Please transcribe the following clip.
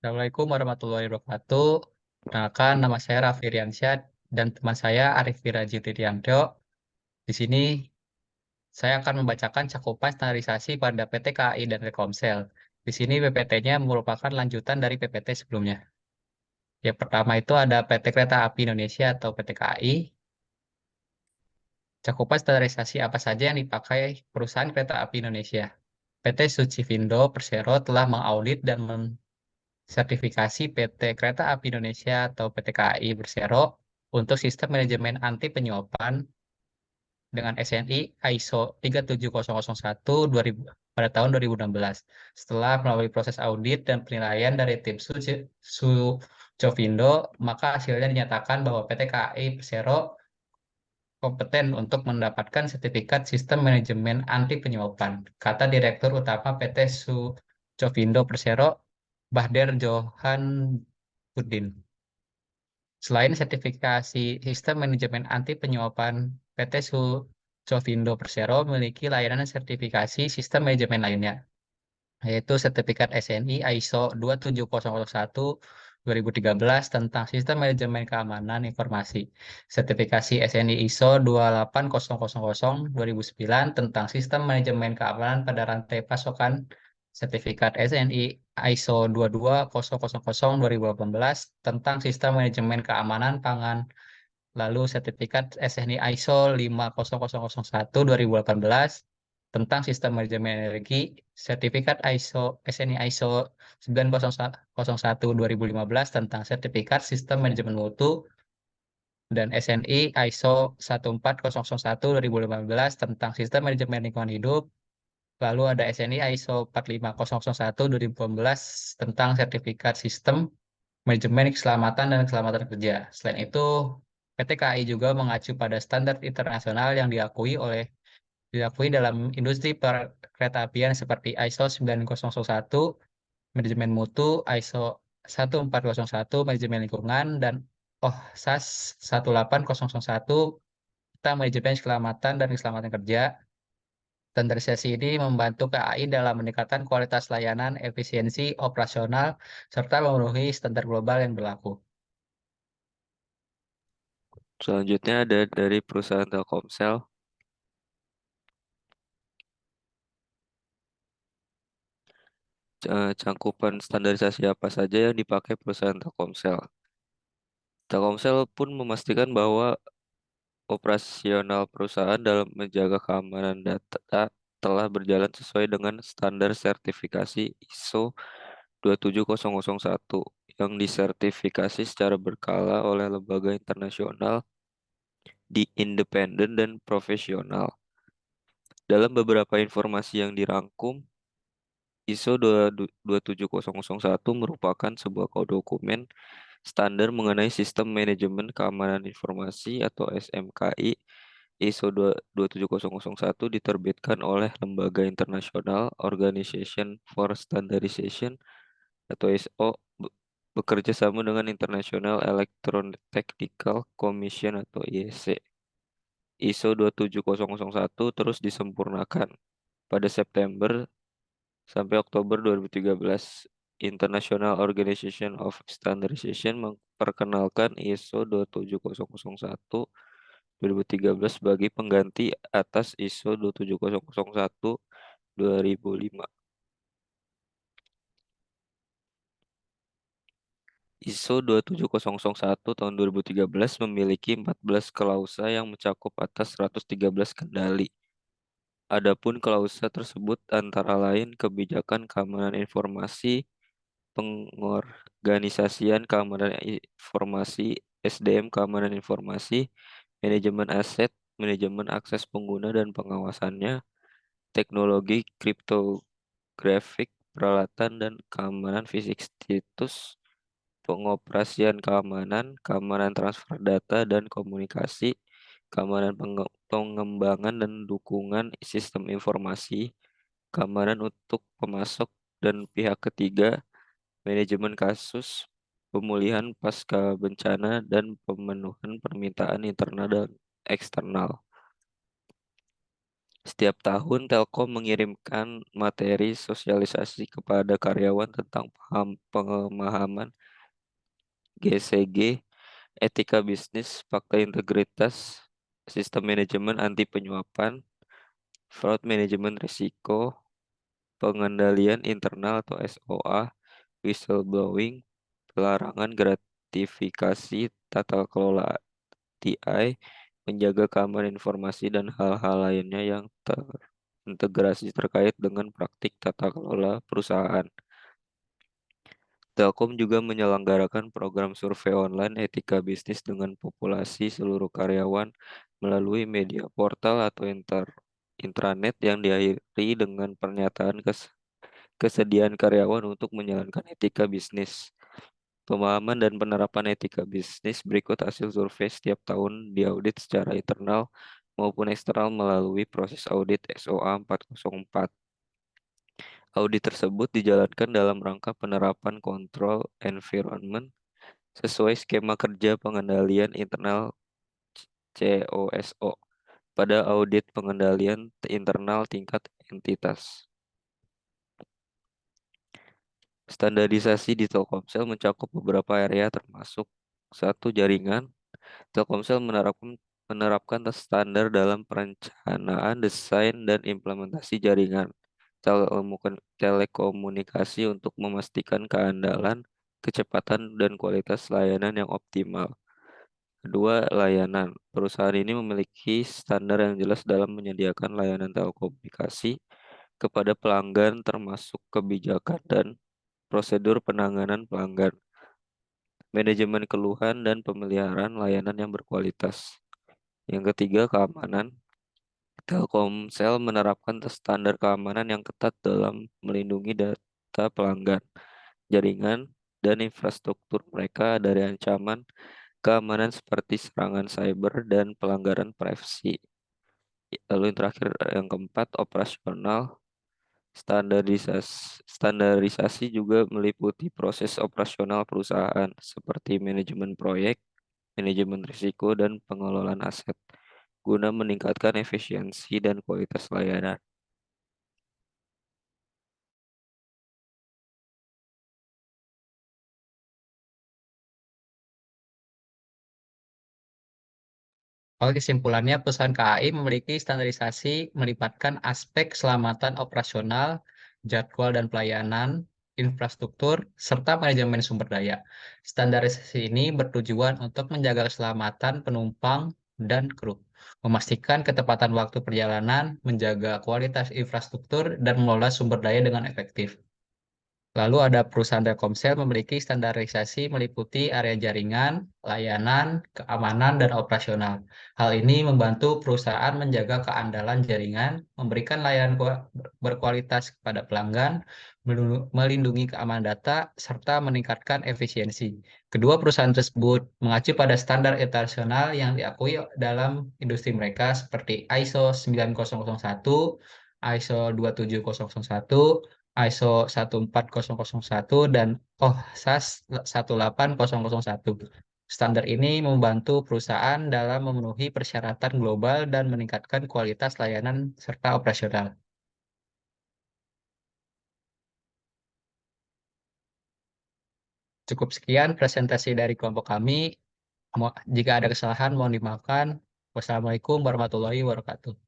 Assalamualaikum warahmatullahi wabarakatuh. Perkenalkan, nama saya Raffi Riansyah dan teman saya Arif Wiraji Tridianto. Di sini saya akan membacakan cakupan standarisasi pada PT KAI dan Telkomsel. Di sini PPT-nya merupakan lanjutan dari PPT sebelumnya. Yang pertama itu ada PT Kereta Api Indonesia atau PT KAI. Cakupan standarisasi apa saja yang dipakai perusahaan Kereta Api Indonesia. PT Sucivindo Persero telah mengaudit dan sertifikasi PT Kereta Api Indonesia atau PT KAI Persero untuk sistem manajemen anti penyuapan dengan SNI ISO 37001 2000 pada tahun 2016. Setelah melalui proses audit dan penilaian dari tim Sucovindo, maka hasilnya dinyatakan bahwa PT KAI Persero kompeten untuk mendapatkan sertifikat sistem manajemen anti penyuapan, kata Direktur Utama PT Sucovindo Persero, Bahder Johan Budin. Selain sertifikasi sistem manajemen anti penyuapan, PT Sucovindo Persero memiliki layanan sertifikasi sistem manajemen lainnya, yaitu sertifikat SNI ISO 27001 2013 tentang sistem manajemen keamanan informasi, sertifikasi SNI ISO 28000 2009 tentang sistem manajemen keamanan pada rantai pasokan, sertifikat SNI ISO 22000 2018 tentang sistem manajemen keamanan pangan, lalu sertifikat SNI ISO 50001 2018 tentang sistem manajemen energi, sertifikat ISO SNI ISO 9001 2015 tentang sertifikat sistem manajemen mutu, dan SNI ISO 14001 2015 tentang sistem manajemen lingkungan hidup. Lalu ada SNI ISO 45001 2015 tentang sertifikat sistem manajemen keselamatan dan keselamatan kerja. Selain itu, PT KAI juga mengacu pada standar internasional yang diakui dalam industri perkeretaapian seperti ISO 9001 manajemen mutu, ISO 14001 manajemen lingkungan, dan OHSAS 18001 tentang manajemen keselamatan dan keselamatan kerja. Standarisasi ini membantu KAI dalam meningkatkan kualitas layanan, efisiensi operasional, serta memenuhi standar global yang berlaku. Selanjutnya ada dari perusahaan Telkomsel. Cangkupan standarisasi apa saja yang dipakai perusahaan Telkomsel. Telkomsel pun memastikan bahwa operasional perusahaan dalam menjaga keamanan data telah berjalan sesuai dengan standar sertifikasi ISO 27001 yang disertifikasi secara berkala oleh lembaga internasional di independen dan profesional. Dalam beberapa informasi yang dirangkum, ISO 27001 merupakan sebuah dokumen standar mengenai sistem manajemen keamanan informasi atau SMKI. ISO 27001 diterbitkan oleh Lembaga Internasional Organization for Standardization atau ISO bekerja sama dengan International Electrotechnical Commission atau IEC. ISO 27001 terus disempurnakan. Pada September sampai Oktober 2013, International Organization of Standardization memperkenalkan ISO 27001 2013 sebagai pengganti atas ISO 27001 2005. ISO 27001 tahun 2013 memiliki 14 klausa yang mencakup atas 113 kendali. Adapun klausa tersebut antara lain kebijakan keamanan informasi, pengorganisasian keamanan informasi, SDM keamanan informasi, manajemen aset, manajemen akses pengguna dan pengawasannya, teknologi kriptografik, peralatan dan keamanan fisik situs, pengoperasian keamanan, keamanan transfer data dan komunikasi, keamanan pengembangan dan dukungan sistem informasi, keamanan untuk pemasok dan pihak ketiga, manajemen kasus, pemulihan pasca bencana, dan pemenuhan permintaan internal dan eksternal. Setiap tahun, Telkom mengirimkan materi sosialisasi kepada karyawan tentang pemahaman GCG, etika bisnis, fakta integritas, sistem manajemen anti penyuapan, fraud manajemen risiko, pengendalian internal atau SOA, whistleblowing, pelarangan gratifikasi, tata kelola TI, menjaga keamanan informasi, dan hal-hal lainnya yang terintegrasi terkait dengan praktik tata kelola perusahaan. Telkom juga menyelenggarakan program survei online etika bisnis dengan populasi seluruh karyawan melalui media portal atau intranet yang diakhiri dengan pernyataan kesediaan karyawan untuk menjalankan etika bisnis. Pemahaman dan penerapan etika bisnis berikut hasil survei setiap tahun diaudit secara internal maupun eksternal melalui proses audit SOA 404. Audit tersebut dijalankan dalam rangka penerapan kontrol environment sesuai skema kerja pengendalian internal COSO pada audit pengendalian internal tingkat entitas. Standarisasi di Telkomsel mencakup beberapa area termasuk satu jaringan. Telkomsel menerapkan standar dalam perencanaan, desain, dan implementasi jaringan telekomunikasi untuk memastikan keandalan, kecepatan, dan kualitas layanan yang optimal. Kedua, layanan. Perusahaan ini memiliki standar yang jelas dalam menyediakan layanan telekomunikasi kepada pelanggan termasuk kebijakan dan prosedur penanganan pelanggan, manajemen keluhan, dan pemeliharaan layanan yang berkualitas. Yang ketiga, keamanan. Telkomsel menerapkan standar keamanan yang ketat dalam melindungi data pelanggan, jaringan, dan infrastruktur mereka dari ancaman keamanan seperti serangan cyber dan pelanggaran privasi. Lalu yang terakhir, yang keempat, operasional. Standarisasi juga meliputi proses operasional perusahaan seperti manajemen proyek, manajemen risiko, dan pengelolaan aset guna meningkatkan efisiensi dan kualitas layanan. Oke, kesimpulannya perusahaan KAI memiliki standarisasi melibatkan aspek keselamatan operasional, jadwal dan pelayanan, infrastruktur, serta manajemen sumber daya. Standarisasi ini bertujuan untuk menjaga keselamatan penumpang dan kru, memastikan ketepatan waktu perjalanan, menjaga kualitas infrastruktur, dan mengelola sumber daya dengan efektif. Lalu ada perusahaan Telkomsel memiliki standarisasi meliputi area jaringan, layanan, keamanan, dan operasional. Hal ini membantu perusahaan menjaga keandalan jaringan, memberikan layanan berkualitas kepada pelanggan, melindungi keamanan data, serta meningkatkan efisiensi. Kedua perusahaan tersebut mengacu pada standar internasional yang diakui dalam industri mereka seperti ISO 9001, ISO 27001, ISO 14001 dan OHSAS 18001. Standar ini membantu perusahaan dalam memenuhi persyaratan global dan meningkatkan kualitas layanan serta operasional. Cukup sekian presentasi dari kelompok kami. Jika ada kesalahan, mohon dimaafkan. Wassalamualaikum warahmatullahi wabarakatuh.